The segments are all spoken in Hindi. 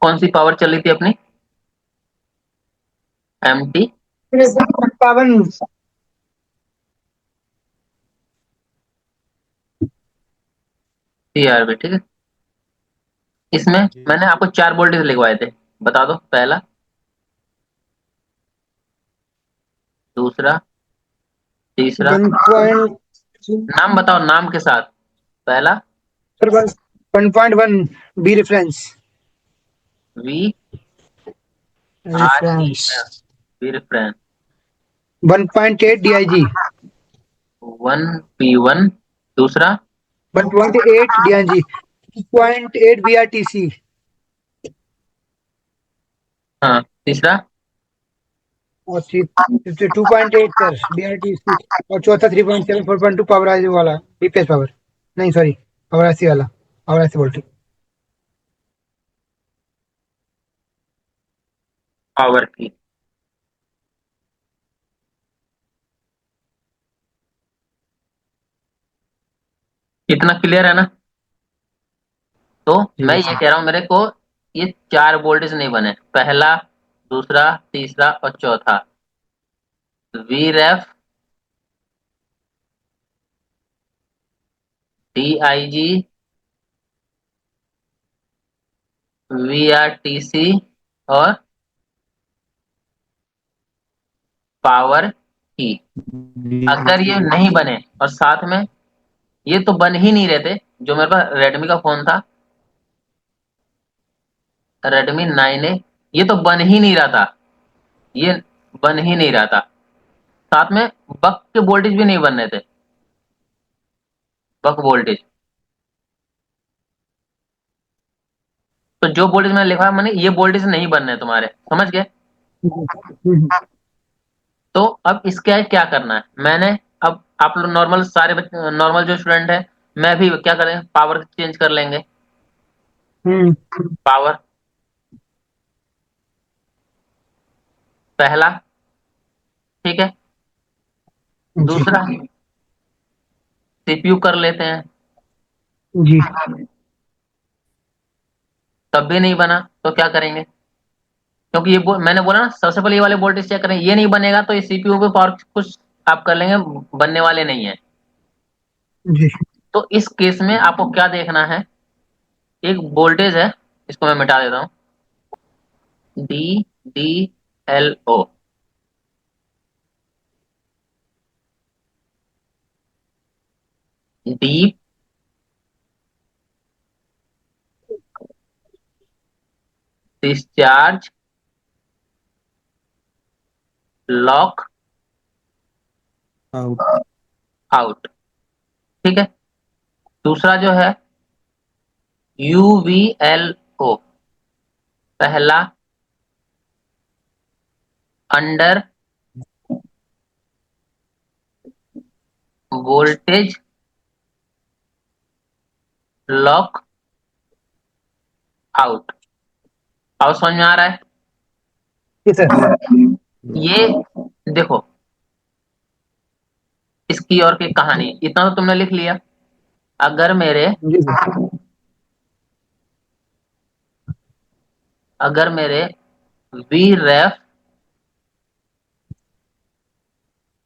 कौन सी पावर चल रही थी अपनी? एमटी 57। टीआरबी, ठीक है। इसमें जी मैंने आपको 4 वोल्टेज लिखवाए थे, बता दो। पहला, दूसरा, तीसरा। 1.1। नाम बताओ, नाम के साथ। पहला 1.1 B reference. V R E reference. N, V reference. 1.8 DIG. 1P1। दूसरा, 1.8 डीआईजी। 2.8 बीआरटीसी। हाँ, तीसरा। और 2.8 सर बीआरटीसी। और चौथा 3.7 4.2 पावर आईसी वाला बीपीएस पावर। नहीं सॉरी, पावर आईसी वाला, पावर आईसी वोल्टेज। पावर की। इतना क्लियर है ना? तो मैं जी ये सर। कह रहा हूं, मेरे को ये 4 वोल्टेज नहीं बने। पहला, दूसरा, तीसरा और चौथा। V ref, D I G, V R T C और पावर की। अगर ये नहीं बने और साथ में ये तो बन ही नहीं रहे थे, जो मेरे पास रेडमी का फोन था, रेडमी 9A, ये तो बन ही नहीं रहा था। ये बन ही नहीं रहा था। साथ में बक के वोल्टेज भी नहीं बन रहे थे। बक वोल्टेज। तो जो वोल्टेज मैंने लिखा है, मैंने ये वोल्टेज नहीं बन रहे तुम्हारे, समझ गए? तो अब इसका क्या करना है मैंने? अब आप लोग नॉर्मल, सारे नॉर्मल जो स्टूडेंट है, मैं भी क्या करें, पावर चेंज कर लेंगे। पावर, पहला, ठीक है। जी दूसरा, सीपीयू कर लेते हैं। जी। तब भी नहीं बना तो क्या करेंगे? क्योंकि ये मैंने बोला ना, सबसे पहले ये वाले वोल्टेज चेक करें, ये नहीं बनेगा तो ये सीपीयू पे पावर कुछ आप कर लेंगे, बनने वाले नहीं है। जी तो इस केस में आपको क्या देखना है? एक वोल्टेज है, इसको मैं मिटा देता हूं। D D L O, deep discharge lock out. Out, ठीक है। दूसरा जो है UVLO, पहला, अंडर वोल्टेज लॉक आउट। अब समझ में आ रहा है? जी सर। ये देखो, इसकी और की कहानी इतना तो तुमने लिख लिया। अगर मेरे जी सर। अगर मेरे V ref,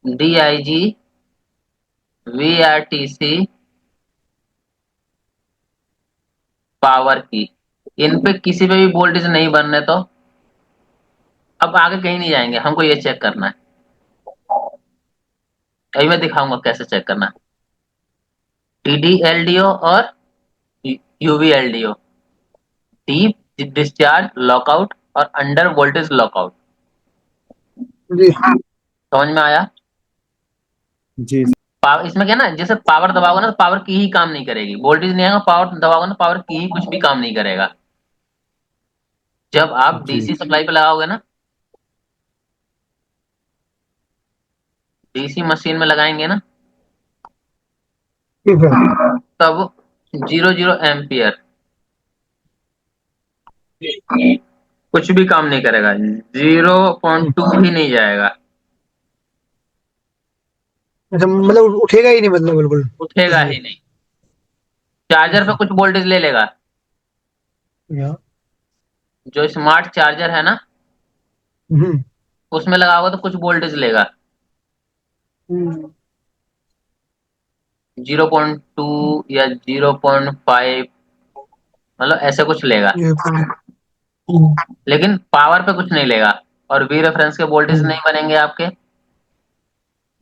D I G, V R T C, power की, इन पे किसी पे भी वोल्टेज नहीं बनने, तो अब आगे कहीं नहीं जाएंगे, हमको ये चेक करना है। अभी मैं दिखाऊंगा कैसे चेक करना है। TDLDO और UVLDO, डीप डिस्चार्ज लॉकआउट और अंडर वोल्टेज लॉकआउट। जी समझ में आया? जी पावर इसमें क्या ना, जैसे पावर दबाओगे ना तो पावर की ही काम नहीं करेगी, वोल्टेज नहीं आएगा, पावर दबाओगे ना पावर की ही कुछ भी काम नहीं करेगा। जब आप जी डीसी सप्लाई पे लगाओगे ना, डीसी मशीन में लगाएंगे ना, जी सर। तब 0 0 एम्पियर कुछ भी काम नहीं करेगा, 0.2 भी नहीं जाएगा। अच्छा, मतलब उठेगा ही नहीं, मतलब बिल्कुल कुछ उठेगा भी। ही नहीं। चार्जर पे कुछ वोल्टेज ले लेगा, या जो स्मार्ट चार्जर है ना, हम्म, उसमें लगा होगा तो कुछ वोल्टेज लेगा, हम्म, 0.2 या 0.5, मतलब ऐसे कुछ लेगा, ये हम्म, लेकिन पावर पे कुछ नहीं लेगा। और वी रेफरेंस के वोल्टेज हम्म, नहीं बनेंगे आपके,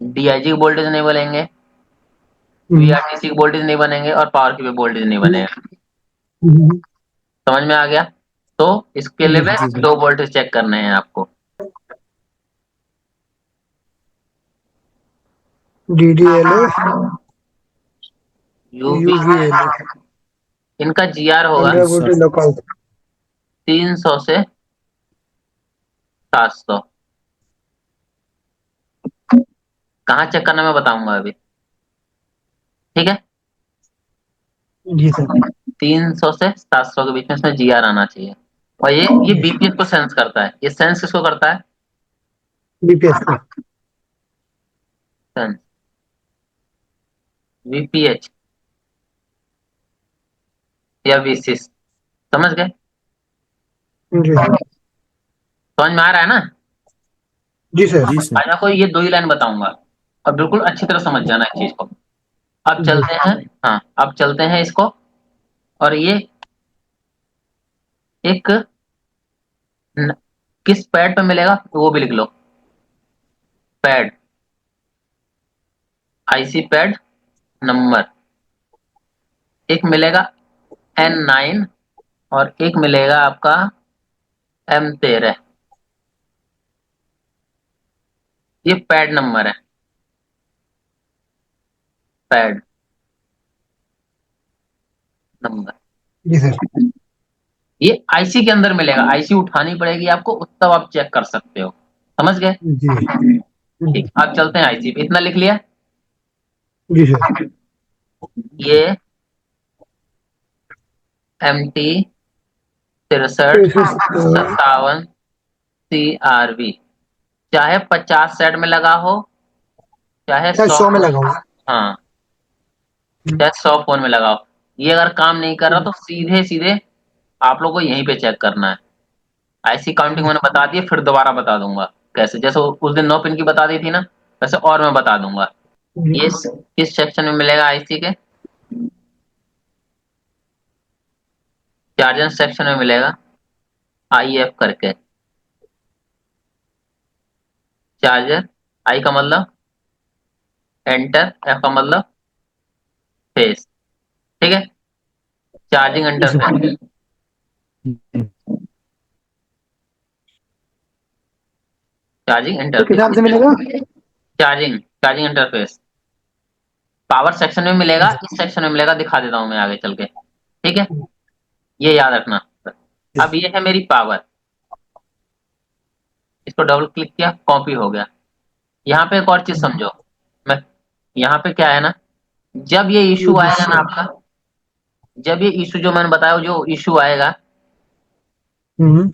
डीआईजी के वोल्टेज नहीं बनेंगे, हम्म, वीआरटीसी के वोल्टेज नहीं बनेंगे, और पावर के भी वोल्टेज नहीं बनेगा। हम्म, समझ में आ गया? तो इसके लिए जी, जी सर। दो वोल्टेज चेक करने हैं आपको। DDLO, यूवी, UVLO, इनका जीआर होगा 15 वोल्ट सर लॉकआउट। 300 से 700। कहाँ चेक करना मैं बताऊंगा अभी, ठीक है? जी सर। 300 से 700 के बीच में इसमें जीआर आना चाहिए। और ये जी, बीपीएच को सेंस करता है। ये सेंस किसको करता है? BPS को। सेंस, वीपीएच या वीसीस। समझ गए? जी, समझ में आ रहा है ना? जी सर। जी सर। आज आपको ये दो ही लाइन बताऊंगा, और बिल्कुल अच्छी तरह समझ जाना इस चीज को। अब जी, चलते हैं, हाँ अब चलते हैं इसको। और ये एक न, किस पैड पे मिलेगा वो भी लिख लो। पैड, आईसी पैड नंबर, एक मिलेगा N9 और एक मिलेगा आपका M13। ये पैड नंबर है, पैड नंबर। जी सर। ये आईसी के अंदर मिलेगा, आईसी उठानी पड़ेगी आपको, तब आप चेक कर सकते हो। समझ गए? जी, ठीक, अब चलते हैं आईसी पे। इतना लिख लिया? जी सर। ये MT 63 57 CRV, चाहे 50 सेट में लगा हो, चाहे शायद 100, 100 में लगा हुआ। हाँ चाहे 100 फोन में लगाओ। ये अगर काम नहीं कर रहा तो सीधे सीधे आप लोग को यहीं पे चेक करना है। आईसी काउंटिंग मैंने बता दी है, फिर दोबारा बता दूंगा कैसे। जैसे उस दिन 9 पिन की बता दी थी ना, वैसे और मैं बता दूंगा। ये किस सेक्शन में मिलेगा आईसी के? चार्जर सेक्शन में मिलेगा, IF करके। चार्जर, आई का मतलब एंटर, F का मतलब फेस, ठीक है? चार्जिंग जी सर। इंटरफेस, हम्म, चार्जिंग तो किस इंटरफेस, नाम से मिलेगा? Charging, charging interface. Power section में मिलेगा, इस सेक्शन में मिलेगा, दिखा देता हूं मैं आगे चल के, ठीक है? ये याद रखना। अब ये है मेरी पावर, इसको डबल क्लिक किया, कॉपी हो गया। यहाँ पे एक और चीज समझो, मैं यहाँ पे क्या है ना, जब ये इशू आएगा ना आपका, जब ये इशू जो मैंने बताया जो इशू आएगा, हम्म,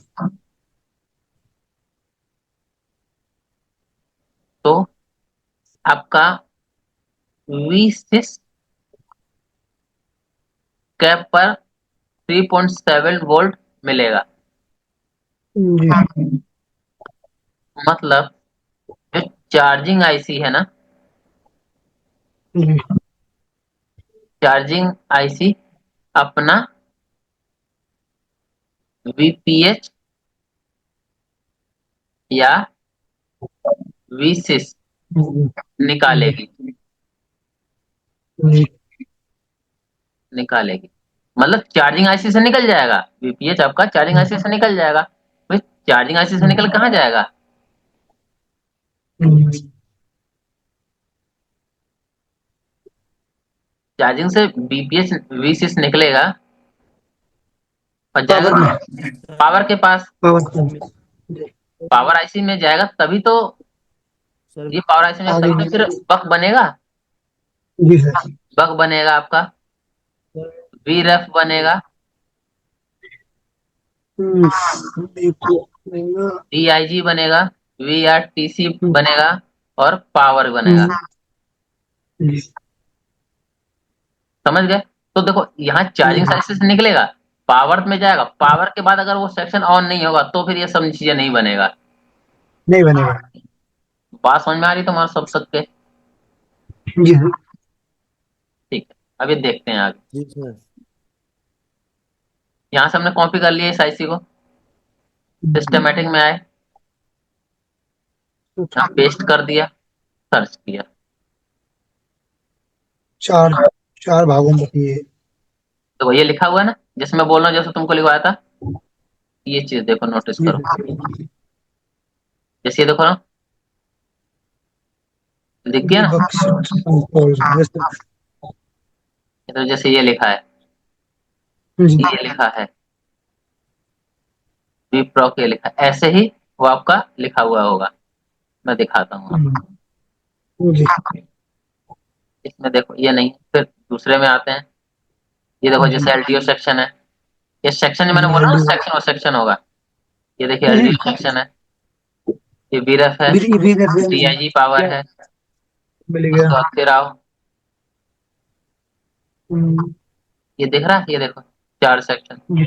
तो आपका V6 कैप पर 3.7 वोल्ट मिलेगा। जी, मतलब जो चार्जिंग आईसी है ना, जी, चार्जिंग आईसी अपना VPH या V6 जी, निकालेगी, जी, निकालेगी। मतलब चार्जिंग आईसी से निकल जाएगा, VPH आपका चार्जिंग आईसी से निकल जाएगा। भाई चार्जिंग आईसी से निकल कहाँ जाएगा? जी, चार्जिंग से बीपीएच V6 निकलेगा और पावर में, जाएगा पावर के पास। पावर में। जी, पावर आईसी में जाएगा तभी तो, सर ये पावर आईसी में आगे। तभी तो फिर बक बनेगा। जी सर। बक बनेगा आपका, VREF बनेगा, देखो, DIG बनेगा, VRTC बनेगा, और पावर बनेगा। जी, समझ गए? तो देखो यहाँ चार्जिंग जी, आईसी से निकलेगा, पावर में जाएगा, पावर के बाद अगर वो सेक्शन ऑन नहीं होगा तो फिर ये सब चीजें नहीं बनेगा। नहीं बनेगा। बात समझ में आ रही तुम्हारा सब तक के? जी सर। ठीक है, अभी देखते हैं आगे। जी सर। यहाँ से हमने कॉपी कर लिया इस आईसी को, सिस्टमेटिक में आए, यहाँ पेस्ट कर दिया, सर्च किया। चार चार भागों में बटी है। तो ये लिखा हुआ है ना जिसमें बोल रहा हूँ, जैसे तुमको लिखवाया था, ये चीज देखो, नोटिस जी करो। सर। जैसे ये देखो ना, दिख गया ना? Debug system controls, yes, sir. ये तो जैसे ये लिखा है, जी ये लिखा है विप्रो के लिखा है, ऐसे ही वो आपका लिखा हुआ होगा। मैं दिखाता हूँ आपको। जी इसमें देखो ये नहीं, फिर दूसरे में आते हैं। ये देखो जी जैसे एलडीओ सेक्शन है, ये सेक्शन जो मैंने जी बोला ना, LD सेक्शन और सेक्शन होगा। ये देखिए एलडीओ सेक्शन है, ये बीरफ है, भी डीआईजी पावर क्या है, मिल उसके गया। बाद फिर आओ, हम्म, ये दिख रहा है, ये देखो 4 सेक्शन। जी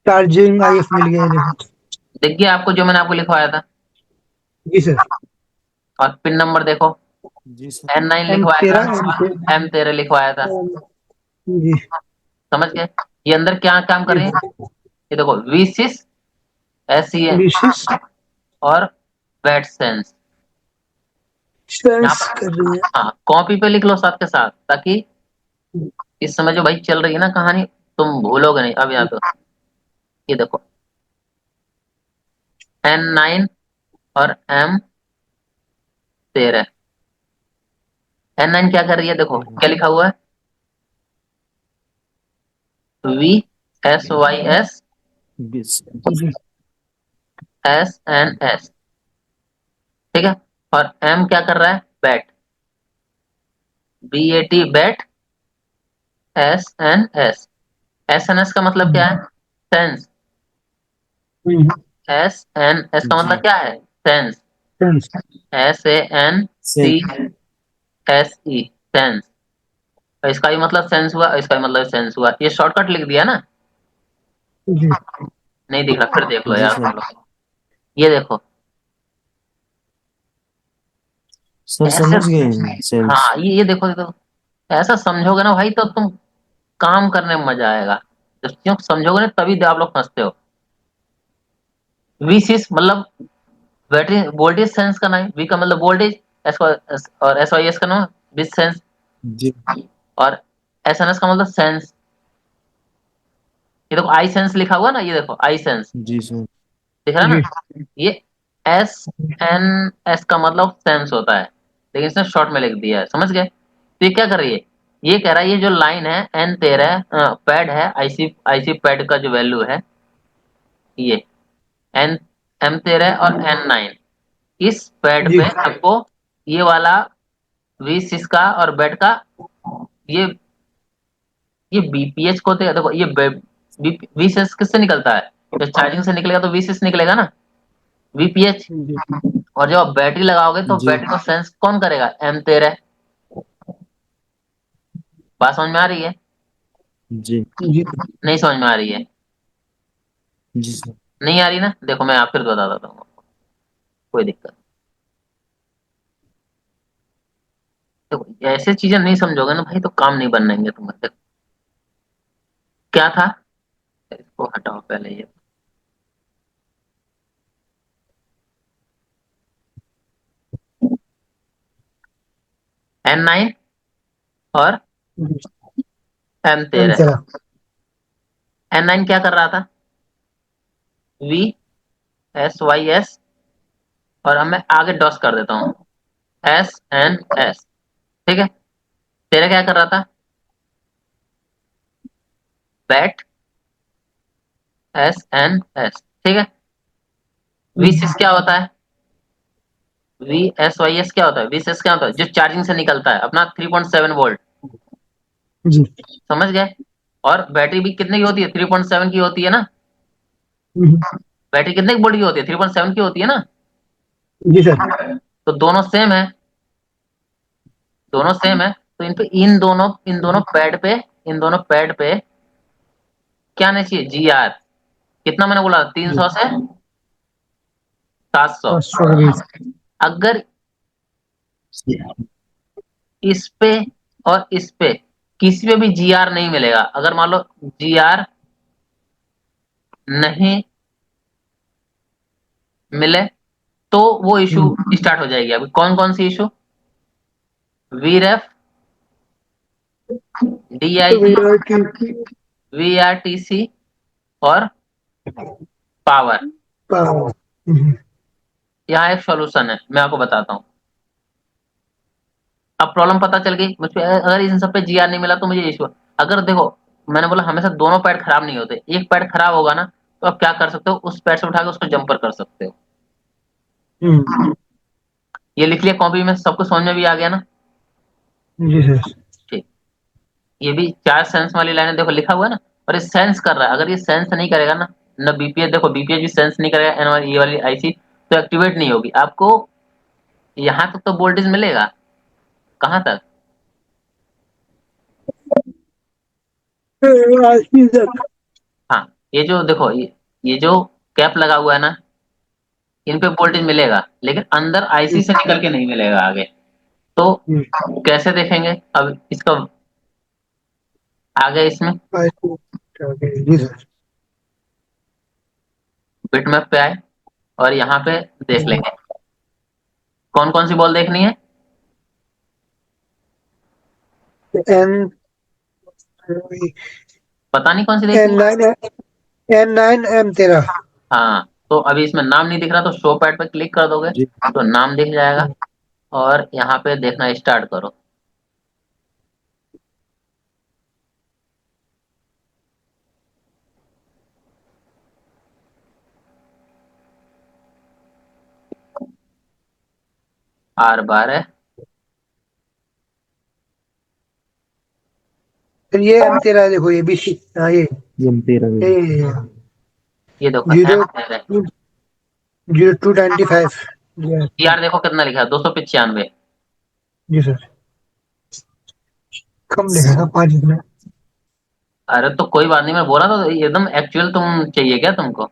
चार्जिंग आईएफ मिल गया, ये देखो। दिख गया आपको जो मैंने आपको लिखवाया था? जी सर। और पिन नंबर देखो, जी सर। N9 एम लिखवाया तेरह था, एम M13 लिखवाया था। जी समझ गए? ये अंदर क्या काम कर जी रही है, ये देखो V6 SEN विशेष और वेट सेंस। यहाँ सेंस पर कर रही है। हाँ, कॉपी पे लिख लो साथ के साथ, ताकि इस समय जो भाई चल रही है ना कहानी, तुम भूलोगे नहीं। अब यहाँ पे ये देखो N9 और M13। N9 क्या कर रही है, देखो क्या लिखा हुआ है, VSYS बीस। जी SNS। ठीक है, और M क्या कर रहा है, bat, BAT bat, SNS। SNS का मतलब क्या है, सेंस। हम्म, SNS का मतलब जी। क्या है, सेंस। सेंस से SANCSE, सेंस। और इसका भी मतलब सेंस हुआ, और इसका भी मतलब सेंस हुआ। ये शॉर्टकट लिख दिया ना? जी नहीं दिख रहा, फिर देख लो जी यार सर। तुम लोग। ये देखो सर ऐसे, समझ गए सेंस। हाँ ये देखो, ऐसा समझोगे ना भाई तो तुम काम करने में मजा आएगा। जब चीजों को समझोगे ना तभी आप लोग फंसते हो। V6 मतलब बैटरी वोल्टेज सेंस करना है, V का मतलब वोल्टेज, एस और SYS का नाम विद सेंस, जी। और SNS का मतलब सेंस। ये देखो आई सेंस लिखा हुआ ना, ये देखो आई सेंस जी सर। दिख रहा है जी ना? ये SNS का मतलब सेंस होता है, लेकिन इसने शॉर्ट में लिख दिया है। समझ गए? तो ये क्या कर रही है, ये कह रहा है ये जो लाइन है N13 पैड है, आईसी आईसी पैड का जो वैल्यू है, ये एन M13 और N9, इस पैड जी पे आपको ये वाला V6 का और बेड का, ये ये बीपीएच को तो देखो, ये V6 किससे निकलता है, जब चार्जिंग से निकलेगा तो V6 निकलेगा ना, VPH। जी और जब आप बैटरी लगाओगे तो जी बैटरी को सेंस कौन करेगा, M13। बात समझ में आ रही है? जी जी नहीं समझ में आ रही है? जी सर। नहीं आ रही ना, देखो मैं आप फिर बता देता हूँ आपको, कोई दिक्कत। देखो ऐसे चीजें नहीं समझोगे ना भाई तो काम नहीं बनेंगे तुम्हारे। देखो क्या था, इसको हटाओ पहले ये। N9 और एम M13। तेरह N9 क्या कर रहा था, VSYS, और अब मैं आगे डॉस कर देता हूँ, SNS। ठीक है, तेरा क्या कर रहा था, बैट, SNS। ठीक है, V6 क्या होता है, VSYS क्या होता है, V6 क्या होता है, जो चार्जिंग से निकलता है अपना 3.7 वोल्ट। जी समझ गए? और बैटरी भी कितने की होती है, 3.7 की होती है ना? हम्म, बैटरी कितने वोल्ट की होती है, 3.7 की होती है ना? जी सर। तो दोनों सेम है, दोनों सेम है। तो इन दोनों पैड पे, इन दोनों पैड पे क्या आना चाहिए, जी आर। कितना मैंने बोला, 300 से 700। 720। अगर इस पे और इस पे किसी पे भी जी आर नहीं मिलेगा, अगर मान लो जी आर नहीं मिले, तो वो इशू स्टार्ट हो जाएगी। अभी कौन कौन सी इशू, वीरेफ, डीआईजी, वीआरटीसी और पावर। यहाँ एक सॉल्यूशन है, मैं आपको बताता हूँ। अब प्रॉब्लम पता चल गई मुझे, अगर इन सब पे जीआर नहीं मिला तो मुझे इशू। अगर देखो, मैंने बोला हमेशा दोनों पैड खराब नहीं होते, एक पैड खराब होगा ना, तो आप क्या कर सकते हो, उस पैड से उठा के उसको जंपर कर सकते हो। ये लिख लिया कॉपी में, सबको समझ में भी आ गया ना। जी सर। ठीक, ये भी 4 सेंस वाली लाइनें देखो लिखा हुआ है ना, और ये सेंस कर रहा है। अगर ये सेंस नहीं करेगा ना, न बीपीएच, देखो बीपीएच भी सेंस नहीं करेगा, एन वाली ये वाली आईसी तो एक्टिवेट नहीं होगी। आपको यहाँ तक तो वोल्टेज मिलेगा, कहाँ तक, हाँ, ये जो देखो, ये जो कैप लगा हुआ है ना, इन पे वोल्टेज मिलेगा, लेकिन अंदर आईसी से निकल के नहीं मिलेगा आगे। तो कैसे देखेंगे अब इसका आगे, इसमें जी सर। बिटमैप पे आए और यहाँ पे देख लेंगे कौन कौन सी बॉल देखनी है। एन पता नहीं कौन सी देखनी है। N9 M13। हाँ, तो अभी इसमें नाम नहीं दिख रहा, तो शो पैड पे क्लिक कर दोगे जी तो नाम दिख जाएगा, और यहाँ पे देखना स्टार्ट करो। आर बार है, फिर ये M13 देखो, ये भी हाँ ये M13 ये ये देखो जीरो M13 है। 0295। टीआर देखो कितना लिखा है, 295। जी सर। कम लिखा था 5 इतना। अरे तो कोई बात नहीं, मैं बोला तो एकदम एक्चुअल तुम चाहिए क्या तुमको,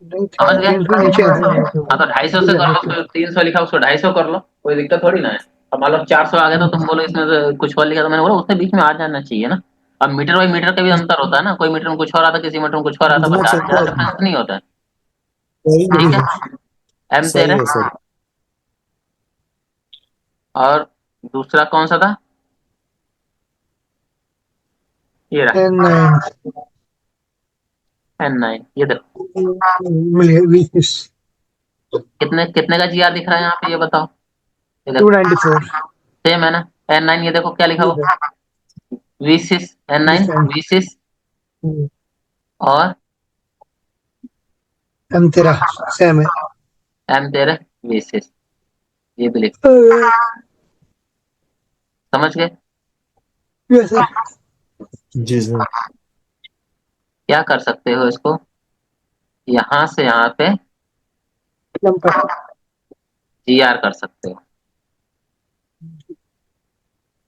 नहीं, समझ गए। 300 नीचे है। हाँ तो 250 से कर लो, उसको 300 लिखा उसको 250 कर लो, कोई दिक्कत थोड़ी ना है। अब मान लो 400 आ गया तो तुम बोलो इसमें से कुछ और लिखा, तो मैंने बोला उसके बीच में आ जाना चाहिए ना। अब मीटर बाई मीटर का भी अंतर होता है ना, कोई मीटर में कुछ और आता है, किसी मीटर में कुछ और आता है, इतना बट ज्यादा चलता है। डिफरेंस नहीं होता है। जी ठीक है, सर। एम सही 13। है सर। और दूसरा कौन सा था, ये रहा N9 N9। ये देखो मिल गया 20। कितने कितने का जीआर दिख रहा है यहाँ पे, ये बताओ। ये देखो 294। सेम है ना, N9। ये देखो क्या लिखा जी हुआ, सर। V6 N9 V6 और M13 सेम है। M13 V6, ये भी लिख, समझ गए। Yes sir. जी सर। क्या कर सकते हो इसको, यहाँ से यहाँ पे नंबर। जीआर कर सकते हो,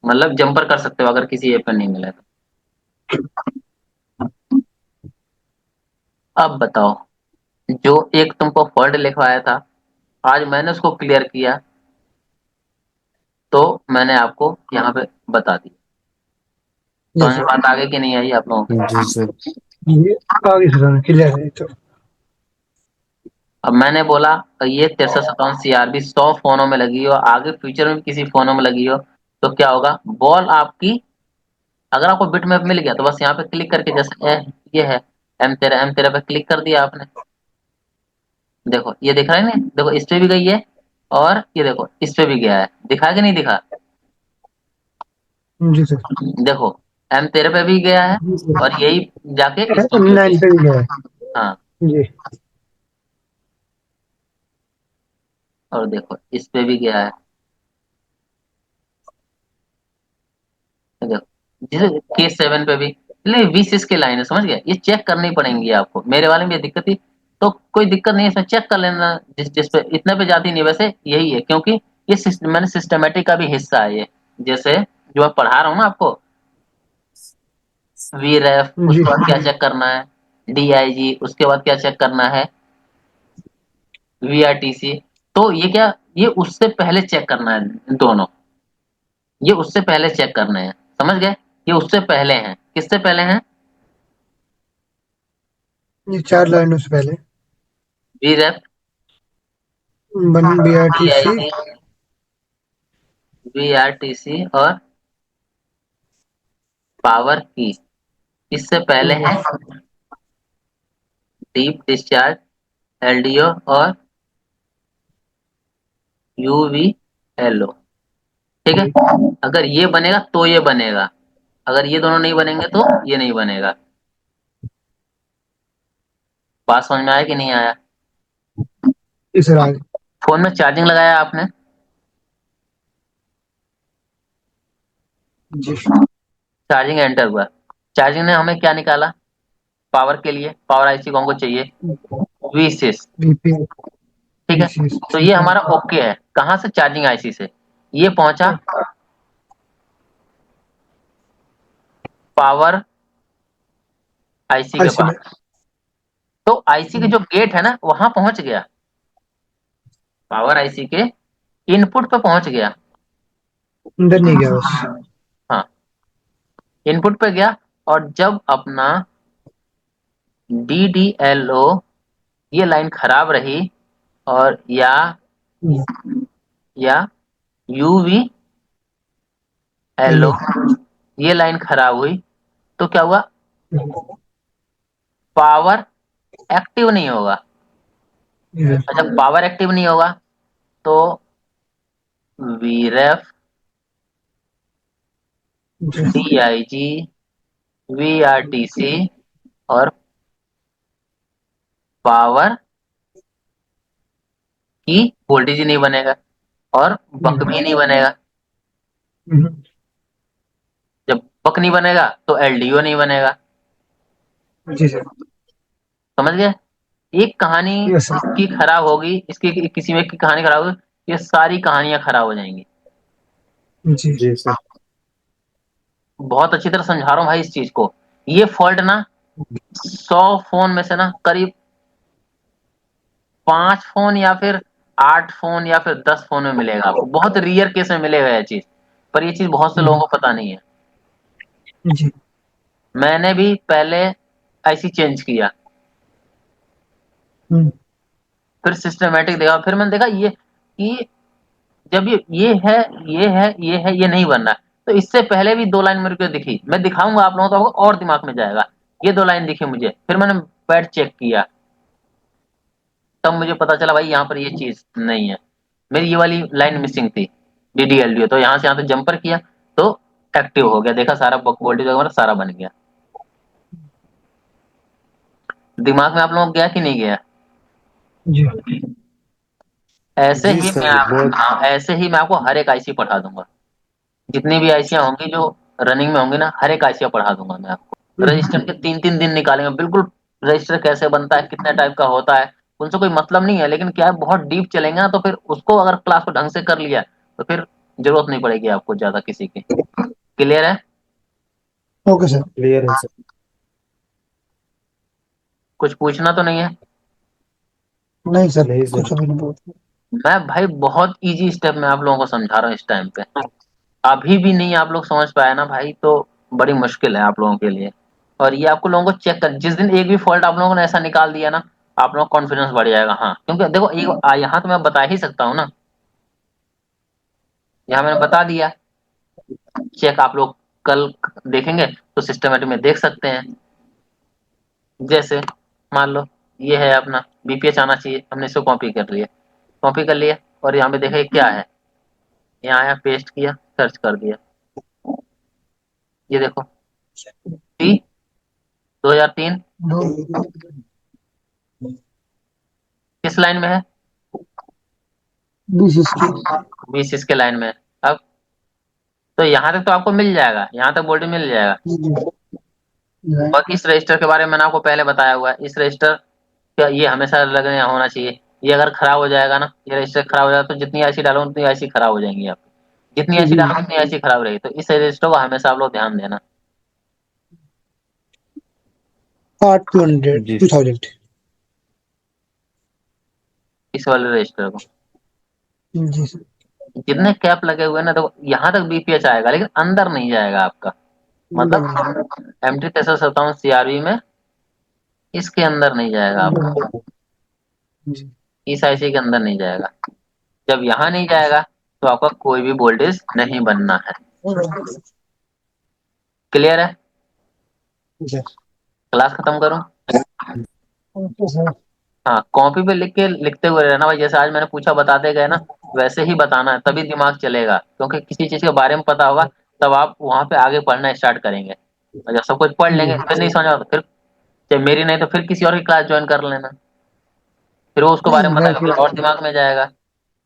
मतलब जंपर कर सकते हो अगर किसी ऐप पे नहीं मिले तो। अब बताओ, जो एक तुमको फॉल्ट लिखवाया था, आज मैंने उसको क्लियर किया, तो मैंने आपको यहाँ पे बता दी। समझ यस में सर। बात आगे की नहीं आई आप लोगों को। जी सर। ये आगे से क्लियर है तो। अब मैंने बोला ये 6357 CRB 100 फोनों में लगी हो, आगे फ्यूचर में भी किसी फोनों में लगी हो, तो क्या होगा, बॉल आपकी, अगर आपको बिट मैप मिल गया तो बस यहाँ पे क्लिक करके, जैसे ये है M13 पे क्लिक कर दिया आपने, देखो ये दिख रहा है ना, देखो इस पे भी गई है, और ये देखो इस पे भी गया है, दिखा कि नहीं दिखा, जी सर। देखो M13 पे भी गया है, जी सर। और यही जाके इस पे भी M9 गया पे भी गया है। है। हाँ, जी। और देखो इस पे भी गया है, देखो जिसे K7 पे भी, नहीं V6 की लाइन है, समझ गए, ये चेक करनी पड़ेंगी आपको, मेरे वाले में ये दिक्कत थी, तो कोई दिक्कत नहीं है, इसमें चेक कर लेना, जिस जिस पे इतने पे जाती नहीं, वैसे यही है, क्योंकि ये मैंने सिस्टमेटिक का भी हिस्सा है ये, जैसे जो मैं पढ़ा रहा हूँ ना आपको, VREF, जी उसके बाद क्या चेक करना है, DIG, उसके बाद क्या चेक करना है, VRTC। तो ये क्या, ये उससे पहले चेक करना है दोनों, ये उससे पहले चेक करने हैं, समझ गए? ये उससे पहले हैं, किससे पहले हैं? ये 4 लाइनों से पहले VREF, BRTC DIG, VRTC और पावर की, इससे पहले है डीप डिस्चार्ज, LDO और UVLO। ठीक है, अगर ये बनेगा तो ये बनेगा, अगर ये दोनों नहीं बनेंगे तो ये नहीं बनेगा। बात समझ में आया कि नहीं आया? इस राज। फोन में चार्जिंग लगाया आपने? जी चार्जिंग एंटर हुआ, चार्जिंग ने हमें क्या निकाला? पावर के लिए पावर आईसी को हमको चाहिए V6। BP ठीक है, BC तो ठीक ये है। हमारा ओके है, कहाँ से? चार्जिंग आईसी से। ये पहुंचा पावर आईसी के IC में पास, तो आईसी के जो गेट है ना वहां पहुंच गया, पावर आईसी के इनपुट पे पहुंच गया। अंदर नहीं गया बस। हाँ, इनपुट पे गया, और जब अपना DDLO, ये लाइन खराब रही, और या UVLO, हेलो। ये लाइन खराब हुई, तो क्या हुआ? पावर एक्टिव नहीं होगा। अच्छा, पावर एक्टिव नहीं होगा तो VREF, जी DIG, VRTC और पावर की वोल्टेज ही नहीं बनेगा, और बक भी नहीं बनेगा। जब बक नहीं बनेगा तो LDO नहीं बनेगा। जी सर। समझ गए? एक कहानी यस सर। इसकी खराब होगी, इसकी किसी में की कहानी खराब होगी, ये सारी कहानियां खराब हो जाएंगी। जी जी सर। बहुत अच्छी तरह समझा रहा हूँ भाई इस चीज को। ये फॉल्ट ना 100 फोन में से ना करीब 5 फोन या फिर 8 फोन या फिर 10 फोन में मिलेगा आपको, बहुत रियर केस में मिलेगा ये चीज, पर ये चीज बहुत से लोगों को पता नहीं है। जी मैंने भी पहले आईसी चेंज किया, फिर सिस्टमेटिक देखा, फिर मैंने देखा ये कि जब ये है, ये है, ये है, ये नहीं बन रहा, तो इससे पहले भी 2 लाइन मेरे को दिखी, मैं दिखाऊंगा आप लोगों को, तो आपको और दिमाग में जाएगा। ये 2 लाइन दिखी मुझे, फिर मैंने पैड चेक किया, तब मुझे पता चला भाई यहाँ पर ये चीज नहीं है, मेरी ये वाली लाइन मिसिंग थी, DDLDO। तो यहाँ से यहाँ तक जंपर किया तो एक्टिव हो गया, देखा सारा वोल्टेज वगैरह सारा बन गया। दिमाग में आप लोगों को गया कि नहीं गया? जी ऐसे जी ही मैं सर बहुत। हाँ, ऐसे ही मैं आपको हर एक आईसी पढ़ा दूंगा, जितनी भी आईसियां होंगी जो रनिंग में होंगी ना, हर एक आईसिया पढ़ा दूंगा मैं आपको। रजिस्टर के 3-3 दिन निकालेंगे बिल्कुल, रजिस्टर कैसे बनता है, कितने टाइप का होता है, उनसे कोई मतलब नहीं है, लेकिन क्या है, बहुत डीप चलेंगे ना, तो फिर उसको अगर क्लास को ढंग से कर लिया तो फिर जरूरत नहीं पड़ेगी आपको ज्यादा किसी की। क्लियर है? Okay sir. क्लियर है सर। कुछ पूछना तो नहीं है? नहीं सर, नहीं सर। कुछ अभी नहीं बोल। मैं भाई बहुत इजी स्टेप में आप लोगों को समझा रहा हूँ इस टाइम पे, अभी भी नहीं आप लोग समझ पाए ना भाई, तो बड़ी मुश्किल है आप लोगों के लिए। और ये आपको लोगों को चेक कर, जिस दिन एक भी फॉल्ट आप लोगों ने ऐसा निकाल दिया ना, आप लोगों का कॉन्फिडेंस बढ़ जाएगा। हाँ, क्योंकि देखो एक यहाँ तो मैं बता ही सकता हूँ ना, यहाँ मैंने बता दिया, चेक आप लोग कल देखेंगे तो सिस्टमेटिक में देख सकते हैं। जैसे मान लो ये है अपना BPH आना चाहिए, हमने इसको कॉपी कर लिया, कॉपी कर लिया, और यहाँ पे देखा ये क्या है, यहाँ आया, पेस्ट किया, सर्च कर दिया, ये देखो T 2003 दो किस लाइन में है? 20 इसकी। 20 इसके लाइन में है। अब तो यहाँ तक तो आपको मिल जाएगा, यहाँ तक वोल्टेज मिल जाएगा। और इस रजिस्टर के बारे में मैंने आपको पहले बताया हुआ है, इस रजिस्टर का ये हमेशा लगने होना चाहिए। ये अगर खराब हो जाएगा ना, ये रजिस्टर खराब हो जाएगा, तो जितनी आईसी डालो उतनी आईसी खराब हो जाएंगी आपकी, जितनी आईसी डालो उतनी आईसी खराब रहेगी, तो इस रजिस्टर को हमेशा आप लोग ध्यान देना। 200 जी 2000 इस वाले रजिस्टर को जी सर। जितने कैप लगे हुए हैं ना, तो यहाँ तक बीपीएच आएगा लेकिन अंदर नहीं जाएगा आपका, मतलब एमटी 357 सीआरबी में इसके अंदर नहीं जाएगा आपका, जी इस आईसी के अंदर नहीं जाएगा। जब यहाँ नहीं जाएगा तो आपका कोई भी वोल्टेज नहीं बनना है। क्लियर है? सर। क्लास खत्म करूं? Okay sir. हाँ, कॉपी पे लिख के लिखते हुए रहना भाई, जैसे आज मैंने पूछा बताते गए ना, वैसे ही बताना है, तभी दिमाग चलेगा, क्योंकि किसी चीज के बारे में पता होगा तब आप वहां पे आगे पढ़ना स्टार्ट करेंगे। और जब सब कुछ पढ़ लेंगे फिर नहीं समझ तो फिर चाहे मेरी नहीं तो फिर किसी और की क्लास ज्वाइन कर लेना, फिर वो उसके बारे में बताएगा, फिर और दिमाग में जाएगा,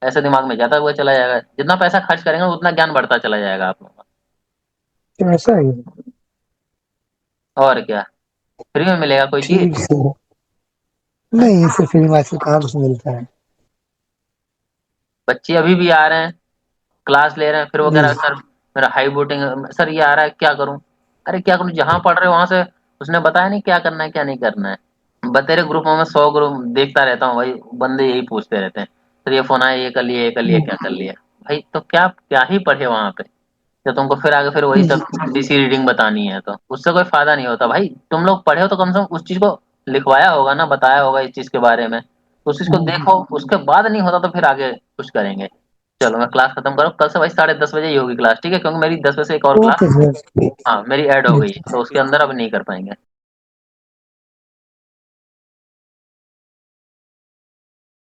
ऐसे दिमाग में जाता हुआ चला जाएगा। जितना पैसा खर्च करेंगे उतना ज्ञान बढ़ता चला जाएगा आप लोगों तो ऐसा है। का। और क्या, फ्री में मिलेगा कोई चीज? ठीक है। नहीं इसे फिल्म आजकल कहाँ कुछ मिलता है। बच्चे अभी भी आ रहे हैं, क्लास ले रहे हैं, फिर वो कह जी रहा है सर मेरा हाई वोटिंग सर ये आ रहा है क्या करूं? अरे क्या करूं, जहां पढ़ रहे हो वहां से उसने बताया नहीं क्या करना है क्या नहीं करना है। बतेरे ग्रुपों में 100 ग्रुप देखता रहता हूँ भाई, बंदे यही पूछते रहते हैं सर ये फोन आया, ये कर लिया, ये कर लिया, क्या कर लिया। भाई तो क्या क्या ही पढ़े वहां पे, जब तुमको फिर आगे फिर वही सब डीसी रीडिंग बतानी है तो उससे कोई फायदा नहीं होता। भाई तुम लोग पढ़े हो तो कम से कम उस चीज को लिखवाया होगा ना, बताया होगा इस चीज के बारे में, तो उस चीज को देखो, उसके बाद नहीं होता तो फिर आगे कुछ करेंगे। चलो मैं क्लास खत्म करूँ, कल से भाई 10:30 बजे ही होगी क्लास, ठीक है? क्योंकि मेरी 10 बजे से एक और क्लास, ओके सर। हाँ मेरी ऐड हो गई है तो उसके अंदर अब नहीं कर पाएंगे।